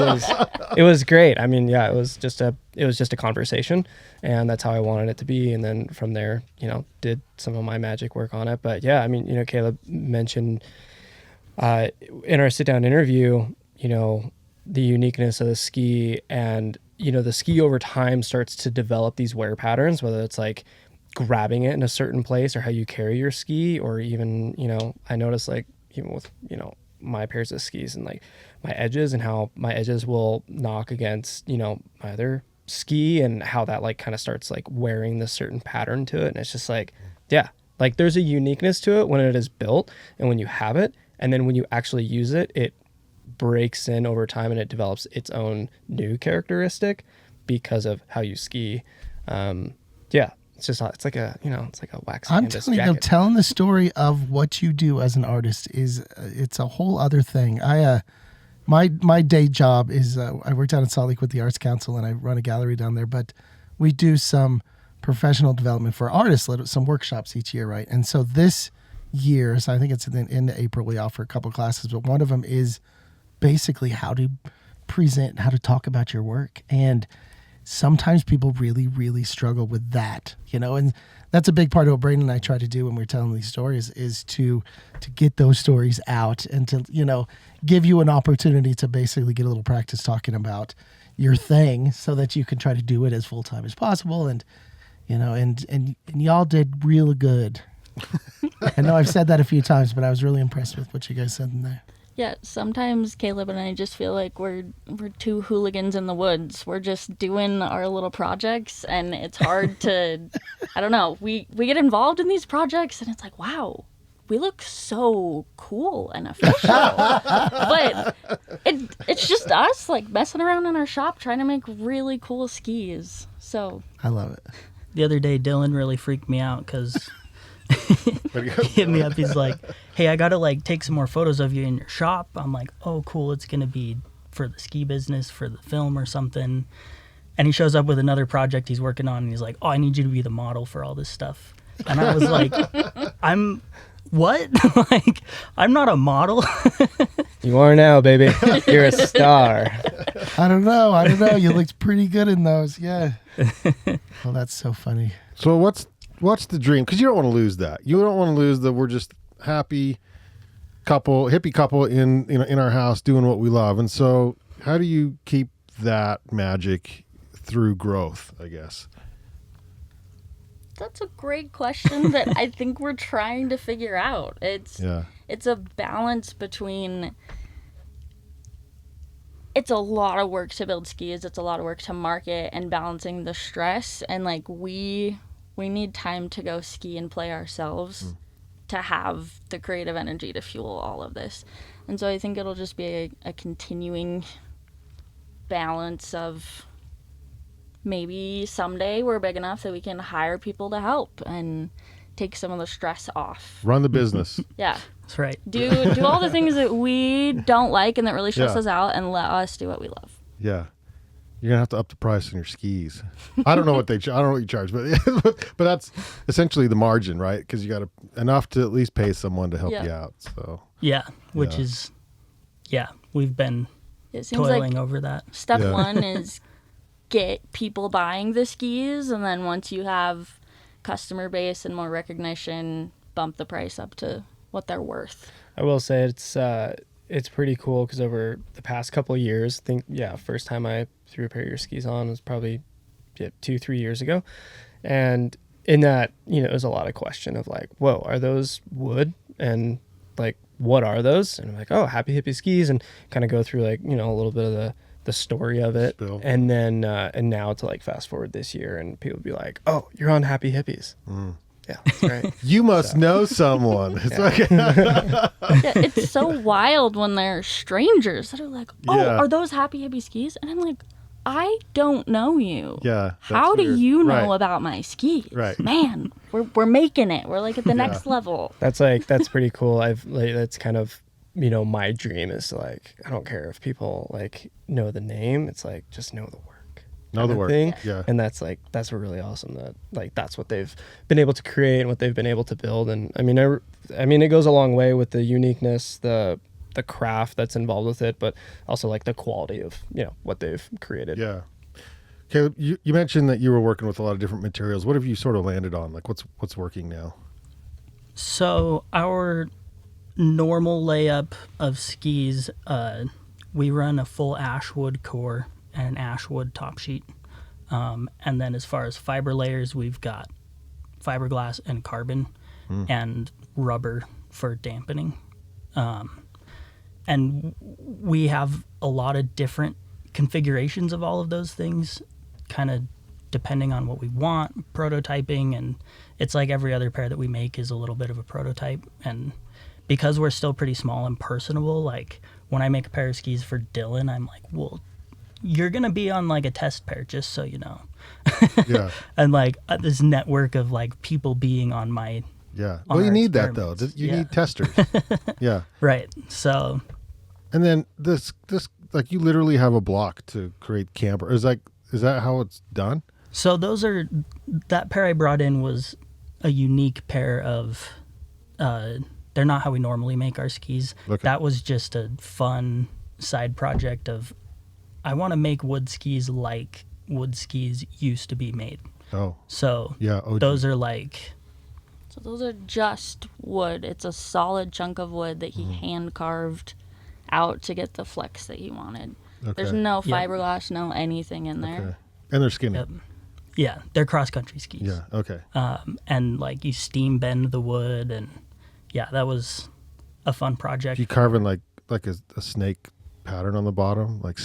it was great. I mean, yeah, it was just a conversation, and that's how I wanted it to be. And then from there, did some of my magic work on it. But yeah, I mean, Caleb mentioned, in our sit down interview, the uniqueness of the ski, and the ski over time starts to develop these wear patterns, whether it's like grabbing it in a certain place or how you carry your ski, or even I noticed like even with my pairs of skis and like my edges, and how my edges will knock against my other ski, and how that like kind of starts like wearing this certain pattern to it. And it's just like, yeah, like there's a uniqueness to it when it is built and when you have it, and then when you actually use it, it breaks in over time and it develops its own new characteristic because of how you ski. Yeah, it's like a wax I'm canvas telling you, jacket. telling the story of what you do as an artist it's a whole other thing. My day job is I work down in Salt Lake with the Arts Council, and I run a gallery down there, but we do some professional development for artists, some workshops each year, right? And so this year, so I think it's in April, we offer a couple classes, but one of them is basically how to present, how to talk about your work. And sometimes people really, really struggle with that, and that's a big part of what Brayden and I try to do when we're telling these stories, is to get those stories out and to, give you an opportunity to basically get a little practice talking about your thing so that you can try to do it as full-time as possible. And, and y'all did real good. I know I've said that a few times, but I was really impressed with what you guys said in there. Yeah, sometimes Caleb and I just feel like we're two hooligans in the woods. We're just doing our little projects, and it's hard to, I don't know, we get involved in these projects, and it's like, wow, we look so cool and official. But it's just us, like, messing around in our shop trying to make really cool skis. So I love it. The other day, Dylan really freaked me out because he hit me up. He's like, hey, I gotta like take some more photos of you in your shop. I'm like, oh cool, it's gonna be for the ski business, for the film or something. And he shows up with another project he's working on, and he's like, oh, I need you to be the model for all this stuff. And I was like, I'm what? Like, I'm not a model. You are now, baby. You're a star. I don't know. You looked pretty good in those. Yeah. Oh, that's so funny. So what's the dream? Because you don't want to lose that. You don't want to lose the we're just hippie couple in our house doing what we love. And so how do you keep that magic through growth, I guess? that's a great question that I think we're trying to figure out. It's a balance between, it's a lot of work to build skis, it's a lot of work to market, and balancing the stress, and like we need time to go ski and play ourselves to have the creative energy to fuel all of this. And so I think it'll just be a continuing balance of maybe someday we're big enough that we can hire people to help and take some of the stress off. Run the business. Yeah. That's right. Do all the things that we don't like and that really stress us out, and let us do what we love. Yeah. You're going to have to up the price on your skis. I don't know what I don't know what you charge, but that's essentially the margin, right? Because you got enough to at least pay someone to help you out. So yeah, which is, we've been toiling over that. Step one is get people buying the skis, and then once you have customer base and more recognition, bump the price up to what they're worth. I will say it's pretty cool because over the past couple of years, first time I threw a pair of your skis on was probably 2-3 years ago, and in that, it was a lot of question of like, whoa, are those wood? And like, what are those? And I'm like, oh, Happy Hippy skis, and kind of go through like, a little bit of the story of it. Spill. And then, and now to like fast forward this year and people be like, oh, you're on Happy Hippies. Yeah, that's right. You must know someone. It's Yeah, it's so wild when they're strangers that are like, oh, Yeah. are those Happy Hippy skis? And I'm like, I don't know you. Yeah, How that's do weird. you know Right. about my skis? Right. Man, we're making it. We're like at the next level. That's pretty cool. That's kind of, my dream is to like, I don't care if people like know the name. It's like, just know the work. Know the kind of work. thing. Yeah. And that's really awesome that like that's what they've been able to create and what they've been able to build. And I mean it goes a long way with the uniqueness, the craft that's involved with it, but also like the quality of what they've created. Yeah. Caleb, you mentioned that you were working with a lot of different materials. What have you sort of landed on? Like what's working now? So our normal layup of skis, we run a full ashwood core and an ashwood top sheet. And then as far as fiber layers, we've got fiberglass and carbon and rubber for dampening. And we have a lot of different configurations of all of those things, kind of depending on what we want, prototyping, and it's like every other pair that we make is a little bit of a prototype. And because we're still pretty small and personable, like when I make a pair of skis for Dylan, I'm like, well, you're going to be on like a test pair, just so you know. Yeah. And like this network of like people being on my, Yeah. on Well, you our need that though. experiments. You Yeah. need testers. Yeah. right. So And then this like you literally have a block to create camber. Is that how it's done? So that pair I brought in was a unique pair of, they're not how we normally make our skis. Okay. That was just a fun side project of, I want to make wood skis like wood skis used to be made. Oh. So Yeah. OG. those are like, So those are just wood. It's a solid chunk of wood that he hand carved out to get the flex that he wanted. Okay. There's no Yeah. fiberglass, no anything in there. Okay. And they're skinny. Yep. yeah, they're cross country skis. Yeah. Okay. And like you steam bend the wood, and yeah, that was a fun project. You carving like a snake pattern on the bottom, like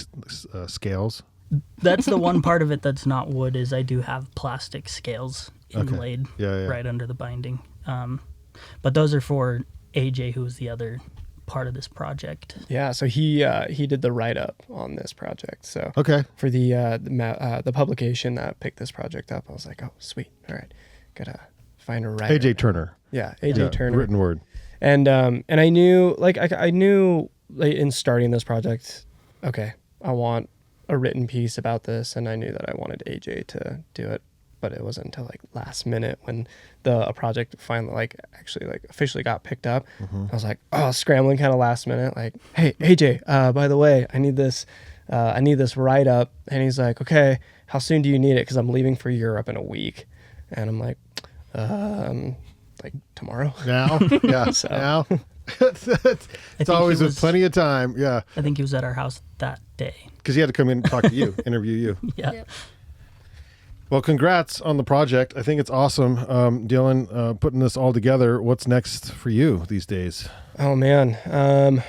scales. That's the one part of it that's not wood, is I do have plastic scales inlaid Yeah. right under the binding. But those are for AJ, who was the other part of this project. Yeah, so he did the write-up on this project. So Okay. for the publication that picked this project up, I was like, oh, sweet. All right, gotta find a writer. AJ Turner. Yeah, AJ Yeah, Turner. written word. And I knew I knew in starting this project, okay, I want a written piece about this, and I knew that I wanted AJ to do it. But it wasn't until like last minute when a project finally actually officially got picked up. I was like, oh, scrambling kind of last minute, like, hey AJ, by the way, I need this write up. And he's like, okay, how soon do you need it? Because I'm leaving for Europe in a week. And I'm like, like tomorrow. Now. Yeah. So- Now. It's think always he with was- plenty of time. Yeah. I think he was at our house that day. Because he had to come in and talk to you, interview you. Yeah. Yep. Well, congrats on the project. I think it's awesome. Dylan, putting this all together. What's next for you these days? Oh man.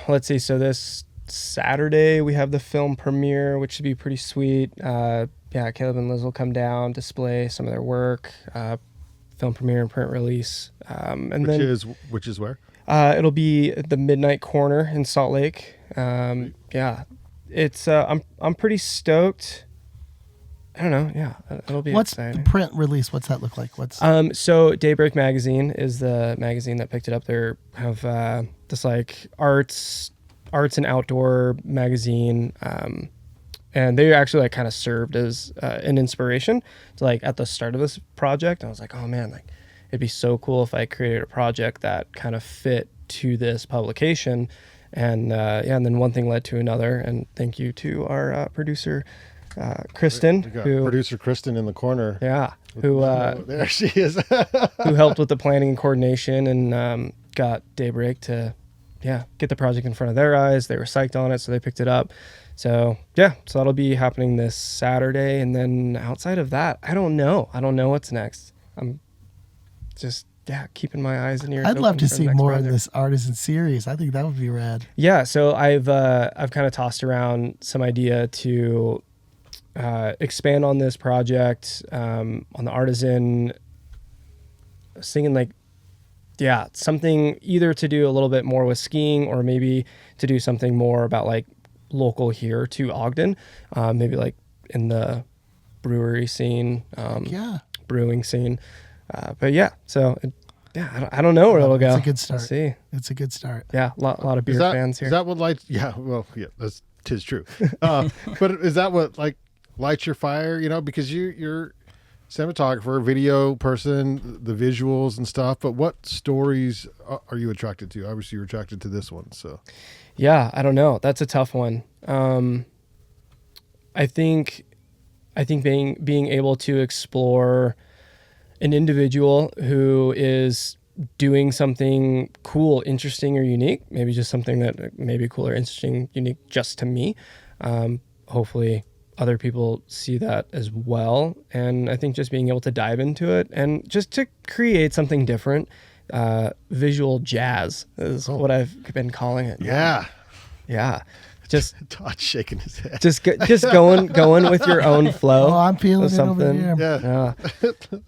Let's see. So this Saturday we have the film premiere, which should be pretty sweet. Yeah, Caleb and Liz will come down, display some of their work, film premiere and print release. Which is where? It'll be at the Midnight Corner in Salt Lake. Yeah, it's I'm pretty stoked. I don't know. Yeah, it'll be What's exciting. the print release? What's that look like? What's So Daybreak Magazine is the magazine that picked it up. They have this like arts and outdoor magazine, and they actually like kind of served as an inspiration to like at the start of this project. I was like, oh man, like it'd be so cool if I created a project that kind of fit to this publication, and and then one thing led to another. And thank you to our producer. Kristen, We got who producer Kristen in the corner. who There she is. who helped with the planning and coordination, and got Daybreak to get the project in front of their eyes. They were psyched on it, so they picked it up. So so that'll be happening this Saturday, and then outside of that, I don't know what's next. I'm just keeping my eyes and ears. I'd love open to for the see next more in project. this Artisan series. I think that would be rad. Yeah, so I've kind of tossed around some idea to expand on this project on the Artisan. I was thinking like, something either to do a little bit more with skiing or maybe to do something more about like local here to Ogden, maybe like in the brewery scene, brewing scene. But yeah, so I don't know where it'll go. It's a good start. We'll see. It's a good start. Yeah, a lot of beer fans here. Is that what lights? Yeah, well, yeah, tis true. But is that what like lights your fire? You know, because you're cinematographer, video person, the visuals and stuff. But what stories are you attracted to? Obviously, you're attracted to this one. So, yeah, I don't know. That's a tough one. I think being able to explore an individual who is doing something cool, interesting, or unique, maybe just something that may be cool or interesting, unique just to me. Hopefully other people see that as well. And I think just being able to dive into it and just to create something different, visual jazz is what I've been calling it. yeah. Just Todd's shaking his head. just going with your own flow. Oh, I'm feeling of it over something. here. Yeah.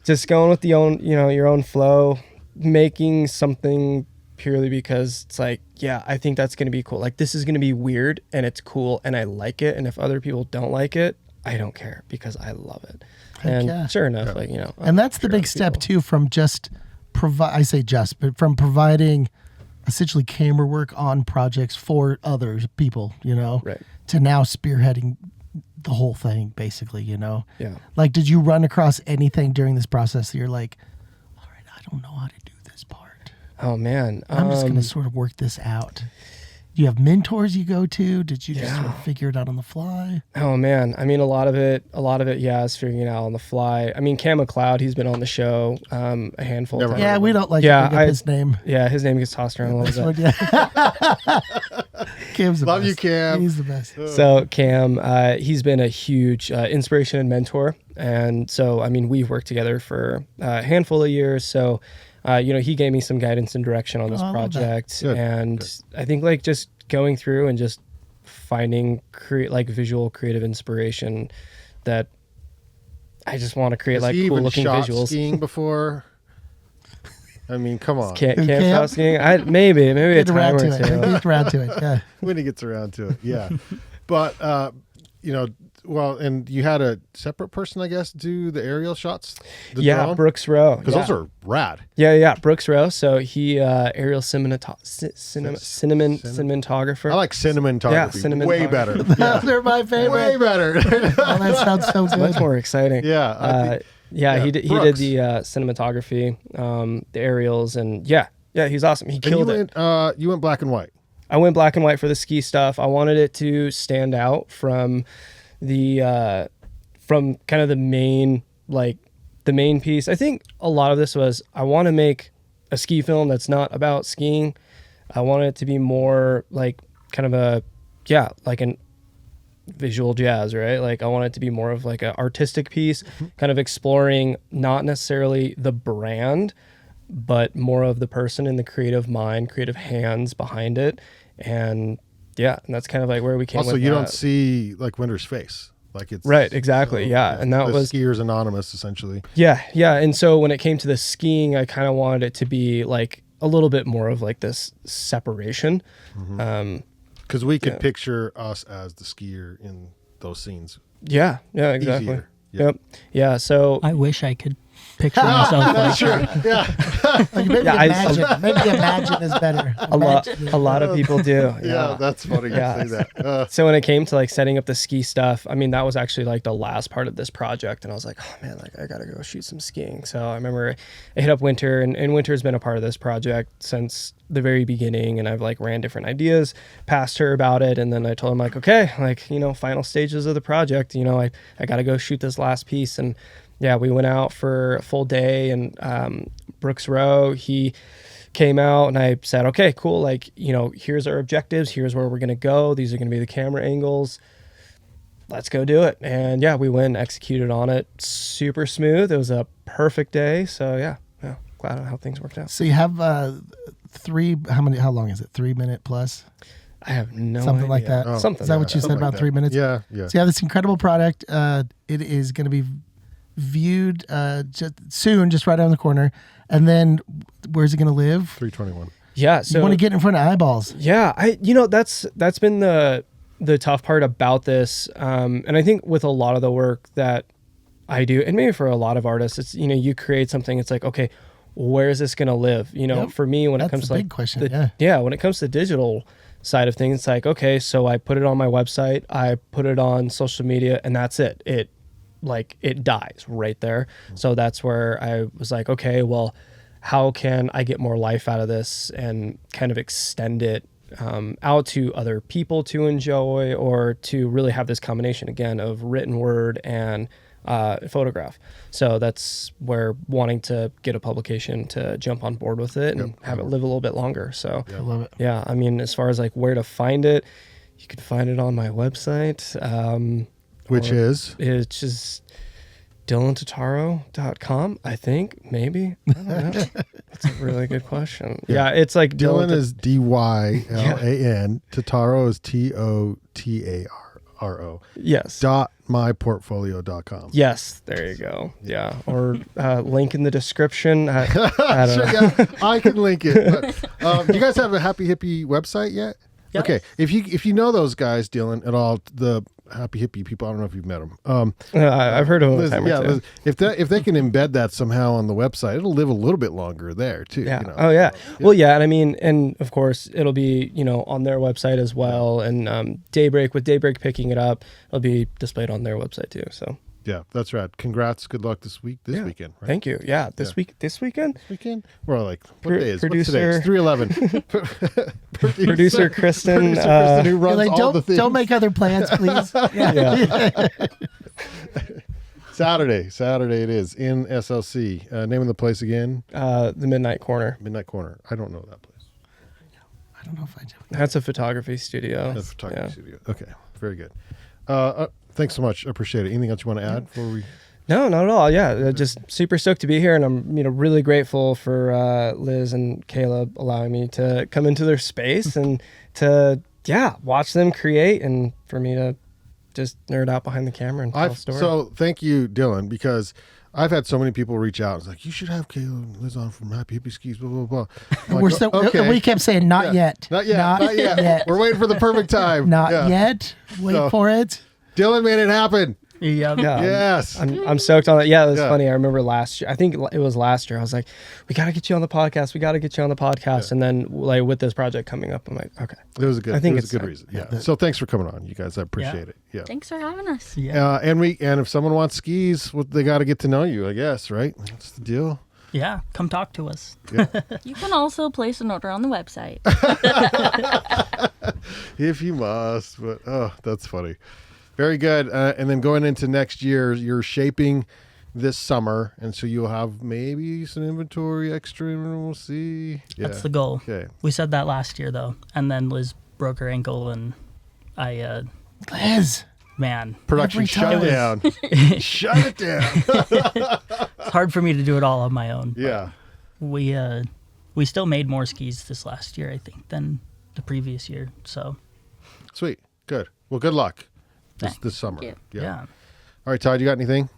Just going with your own flow, making something purely because it's like, I think that's going to be cool. Like, this is going to be weird and it's cool and I like it. And if other people don't like it, I don't care because I love it. And yeah. sure enough, like, And that's the big step too, from just but from providing essentially camera work on projects for other people, Right. to now spearheading the whole thing, basically, Yeah. Like, did you run across anything during this process that you're like, all right, I don't know how to do this part. Oh man. I'm just going to sort of work this out. Do you have mentors you go to? Did you just sort of figure it out on the fly? Oh man. I mean, a lot of it, is figuring it out on the fly. I mean, Cam McLeod, he's been on the show a handful Never of heard times. Yeah, we don't like Yeah, to bring up his name. Yeah, his name gets tossed around a little bit. Yeah. Cam's the Love best. you, Cam. He's the best. So Cam, he's been a huge inspiration and mentor. And so, I mean, we've worked together for a handful of years. So, he gave me some guidance and direction on this project. Good. And I think like just going through and just finding visual creative inspiration that I just want to create Has like he cool even looking shot visuals. skiing before? I mean, come on. Can't Cam? stop skiing. Maybe a Get time around or to it. two. Get around to it. Yeah. When he gets around to it, yeah. But well, and you had a separate person, I guess, do the aerial shots. Yeah, Brooks Rowe. because those are rad. Yeah, Brooks Rowe. So he aerial cinematographer. I like cinematography. Yeah, cinematography. Way better. Yeah. They're my favorite. Way better. Oh, that sounds so good. Much more exciting. Yeah, I think- he did Brooks. the cinematography, the aerials, and yeah, he's awesome. He And killed it. You went black and white. I went black and white for the ski stuff. I wanted it to stand out from the from kind of the main piece. I think a lot of this was I want to make a ski film that's not about skiing. I want it to be more like kind of like an visual jazz, right? Like I want it to be more of like an artistic piece, kind of exploring not necessarily the brand, but more of the person and the creative mind, creative hands behind it. And that's kind of like where we came Also, with you that. don't see like Winter's face. Like it's Right, exactly. And that the was Skiers Anonymous, essentially. Yeah. And so when it came to the skiing, I kind of wanted it to be like a little bit more of like this separation. Because we could picture us as the skier in those scenes. Yeah, exactly. Easier. Yep. Yeah. So I wish I could picture myself like that. Like, maybe imagine is better. a lot of people do. Yeah, that's funny you say that. So when it came to like setting up the ski stuff, I mean, that was actually like the last part of this project. And I was like, oh man, like I got to go shoot some skiing. So I remember I hit up Winter, and Winter's been a part of this project since the very beginning. And I've like ran different ideas past her about it. And then I told him like, okay, like, final stages of the project, I got to go shoot this last piece. And yeah, we went out for a full day, and Brooks Rowe, he came out, and I said, okay, cool. Like, here's our objectives. Here's where we're going to go. These are going to be the camera angles. Let's go do it. And yeah, we went and executed on it. Super smooth. It was a perfect day. So yeah. glad on how things worked out. So you have how long is it? 3 minute plus? I have no Something idea. like that. Oh, Something. Is that like what you said, Something like about that. 3 minutes? Yeah. So you have this incredible product. It is going to be viewed soon, just right around the corner. And then where's it going to live? 321. Yeah. So You want to get in front of eyeballs. yeah, that's been the tough part about this. And I think with a lot of the work that I do, and maybe for a lot of artists, it's, you create something, it's like, okay, where is this going to live? Yep. For me, when That's it comes the to big like question, when it comes to the digital side of things, it's like, okay, so I put it on my website, I put it on social media, and that's it. It dies right there. So that's where I was like, okay, well, how can I get more life out of this and kind of extend it out to other people to enjoy, or to really have this combination again of written word and photograph. So that's where wanting to get a publication to jump on board with it and have it live a little bit longer. So I love it. yeah, I mean, as far as like where to find it, you can find it on my website. Which is? It's just DylanTotaro.com, I think, maybe. I don't know. That's a really good question. Yeah, it's like Dylan is DYLAN. Totaro is TOTARO. Yes. .myportfolio.com. Yes, there you go. Yeah, or link in the description. I don't know. Yeah, I can link it. But, do you guys have a Happy Hippie website yet? Yes. Okay, if you know those guys, Dylan, at all, the Happy Hippie people, I don't know if you've met them. I've heard of it a Liz, time or two. Liz, if they can embed that somehow on the website, it'll live a little bit longer there too. Yeah. You know? Oh yeah. Well, yeah, and I mean, and of course, it'll be on their website as well, and Daybreak picking it up, it'll be displayed on their website too. So Yeah, that's right. Congrats. Good luck this weekend. Right? thank you. Yeah, this weekend. Weekend? We're like, what day is Producer- What's today? It's 3/11. Producer Kristen. Kristen, who runs You're like, all the things. don't make other plans, please. Yeah. Saturday it is in SLC. Name of the place again? The Midnight Corner. Midnight Corner. I don't know that place. I don't know if I do. That's a photography studio. That's a photography Yeah. studio. Okay, very good. Thanks so much. I appreciate it. Anything else you want to add before we? No, not at all. Yeah, just super stoked to be here, and I'm really grateful for Liz and Caleb allowing me to come into their space and to watch them create, and for me to just nerd out behind the camera and tell a story. So thank you, Dylan, because I've had so many people reach out. It's like, you should have Caleb and Liz on from Happy Hippie Skis, blah, blah, blah. I'm We're like, so okay. we kept saying not yet. Not yet. We're waiting for the perfect time. Not yet. Wait for it. Dylan made it happen. Yeah. Yeah, Yes. I'm stoked on it. Yeah, it was Yeah. funny. I remember last year. I think it was last year. I was like, "We got to get you on the podcast. We got to get you on the podcast." And then, like with this project coming up, I'm like, "Okay." It was a good. I think it was it's a good reason. Yeah. So thanks for coming on, you guys. I appreciate it. Yeah. Thanks for having us. Yeah. And if someone wants skis, well, they got to get to know you, I guess, right? That's the deal. Yeah. Come talk to us. You can also place an order on the website. If you must, but that's funny. Very good. And then going into next year, you're shaping this summer, and so you'll have maybe some inventory extra, and we'll see. Yeah. That's the goal. Okay. We said that last year though, and then Liz broke her ankle, and I Liz. man, Production Every shut time. down. Shut it down. it's hard for me to do it all on my own. Yeah. We still made more skis this last year, I think, than the previous year. So Sweet. Good. Well, good luck this summer. Thank yeah. All right, Todd, you got anything?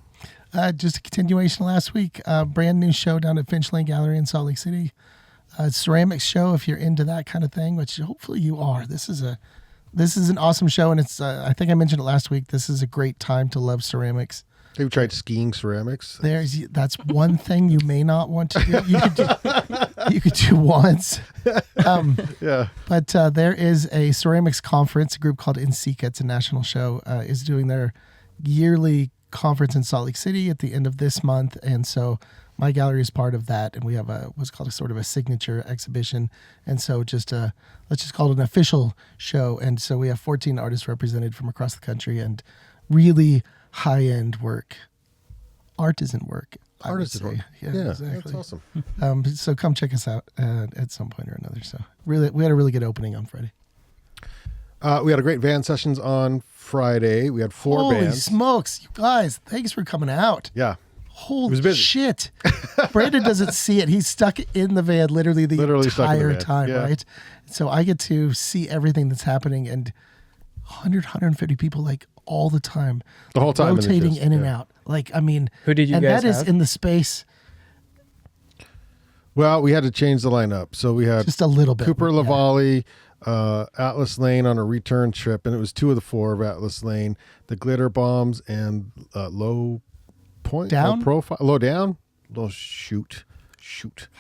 Just a continuation last week. Brand new show down at Finch Lane Gallery in Salt Lake City. Ceramics show, if you're into that kind of thing, which hopefully you are. This is an awesome show, and it's I think I mentioned it last week. This is a great time to love ceramics. Have you tried skiing ceramics? That's one thing you may not want to do. You could do once. Yeah. But there is a ceramics conference, a group called INSECA. It's a national show, is doing their yearly conference in Salt Lake City at the end of this month. And so my gallery is part of that. And we have what's called a sort of a signature exhibition. And so let's just call it an official show. And so we have 14 artists represented from across the country, and really high-end work, artisan work. I would Artisan say. work. Yeah, exactly. That's awesome. So come check us out at some point or another. So really, we had a really good opening on Friday. We had a great van sessions on Friday. We had 4 Holy bands. smokes, you guys! Thanks for coming out. Yeah. Holy busy. shit. Brandon doesn't see it. He's stuck in the van literally the stuck in the entire van. time, Yeah. right? So I get to see everything that's happening, and 150 people like all the time. The whole time. Rotating in and Yeah. out. Like, I mean, Who did you and guys that is have? in the space Well, we had to change the lineup. So we had just a little bit. Cooper Yeah. Lavallee, Atlas Lane on a return trip, and it was 2 of the 4 of Atlas Lane, the Glitter Bombs and Low Point, Down? Low Profile, Low Down, Low Shoot.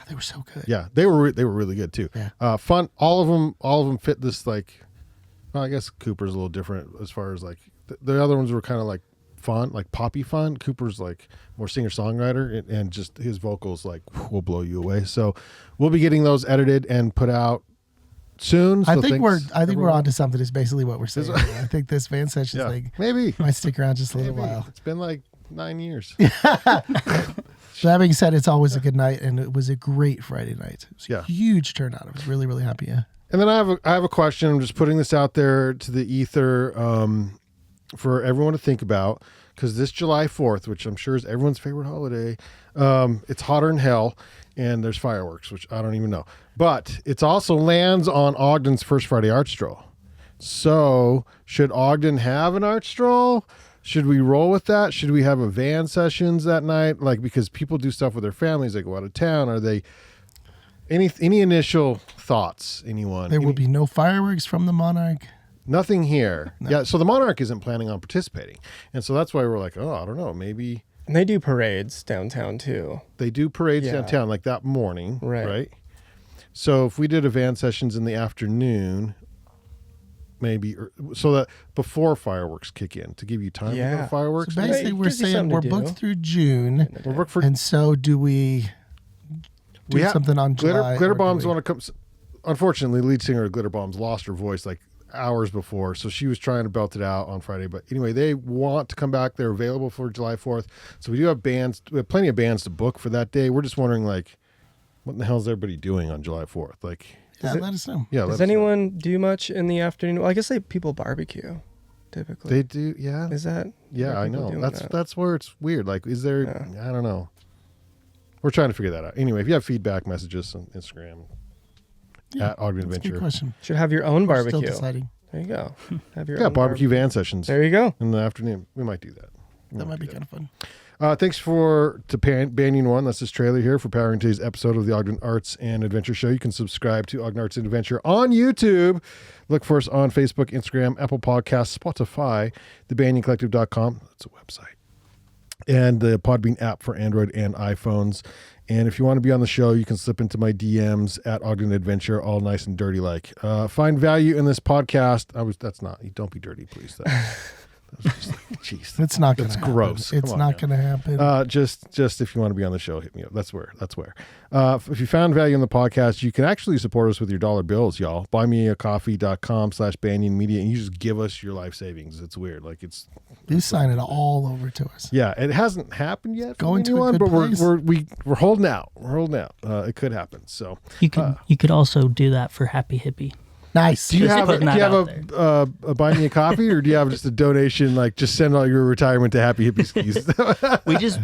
They were so good. Yeah, they were really good too. Yeah. Fun. All of them fit this like. Well, I guess Cooper's a little different as far as like the other ones were kind of like fun, like poppy fun. Cooper's like more singer songwriter, and just his vocals like will blow you away. So we'll be getting those edited and put out soon. So I think we're everyone. onto something. Is basically what we're saying. I think this van session Yeah, like maybe. might stick around just a little while. It's been like 9 years. So that being said, it's always a good night, and it was a great Friday night. It was a Yeah. huge turnout. I was really, really happy. Yeah. And then I have a question. I'm just putting this out there to the ether for everyone to think about, because this July 4th, which I'm sure is everyone's favorite holiday, it's hotter than hell, and there's fireworks, which I don't even know. But it also lands on Ogden's first Friday art stroll. So should Ogden have an art stroll? Should we roll with that? Should we have a van sessions that night? Like, because people do stuff with their families, they go out of town. Are they any initial thoughts? Anyone? There will be no fireworks from the Monarch. Nothing here. No. Yeah, so the Monarch isn't planning on participating. And so that's why we're like, oh, I don't know, maybe. And they do parades downtown too. They do parades Yeah. downtown like that morning, Right. So if we did a van sessions in the afternoon, maybe, so that before fireworks kick in, to give you time Yeah. for the fireworks. So basically, Right, we're gives you saying something we're to booked do. through June, We'll work for and so do we do something on July? Glitter or do Bombs we- want to come. Unfortunately, lead singer of Glitter Bombs lost her voice like hours before, so she was trying to belt it out on Friday. But anyway, they want to come back. They're available for July 4th. So we do have bands. We have plenty of bands to book for that day. We're just wondering, like, what in the hell is everybody doing on July 4th? Like, Yeah, let us know. yeah. let Does us know. anyone do much in the afternoon? Well, I guess people barbecue typically. They do, yeah. Is that? Yeah, are I people know. doing That's that? that's where it's weird. Like, is there? I don't know. We're trying to figure that out. Anyway, if you have feedback, message us on Instagram at Ogden That's a good Adventure. question. Should have your own We're barbecue. Still deciding. There you go. Have your Yeah, own barbecue van sessions There you go. in the afternoon. We might do that. That might be kind of fun. Thanks to Banyan One. That's this trailer here for powering today's episode of the Ogden Arts and Adventure Show. You can subscribe to Ogden Arts and Adventure on YouTube. Look for us on Facebook, Instagram, Apple Podcasts, Spotify, thebanyancollective.com. That's a website. And the Podbean app for Android and iPhones. And if you want to be on the show, you can slip into my DMs at Ogden Adventure, all nice and dirty like. Find value in this podcast. Don't be dirty, please. That was just like, jeez. It's not going to That's happen. gross. It's Come on, not man. going to happen. Just if you want to be on the show, hit me up. That's where. If you found value in the podcast, you can actually support us with your dollar bills, y'all. Buymeacoffee.com/Banyan Media, and you just give us your life savings. It's weird. Like it's. You sign it all over to us. Yeah, it hasn't happened yet. for Going to a anyone, good but place. we're holding out. We're holding out. It could happen. So You could also do that for Happy Hippy. Nice. do you Just have putting that out a buy me a coffee, or do you have just a donation? Like just send all your retirement to Happy Hippie Skis.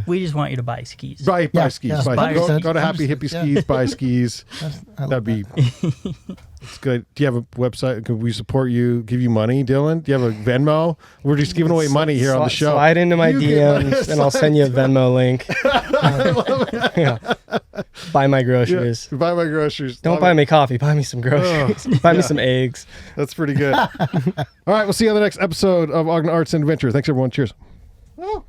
We just want you to buy skis. buy skis. yeah, Buy, go 100%, to Happy Hippie Skis. Buy skis. I love That'd be. It's good. Do you have a website? Could we support you? Give you money, Dylan? Do you have a Venmo? We're just giving away money here on the show. Slide into my You DMs and I'll send you a Venmo link. Yeah. Buy my Yeah, groceries. buy my groceries. Don't Love buy it. me coffee. Buy me some groceries. Buy me some eggs. That's pretty good. All right, we'll see you on the next episode of Ogden Arts and Adventure. Thanks, everyone. Cheers. Oh.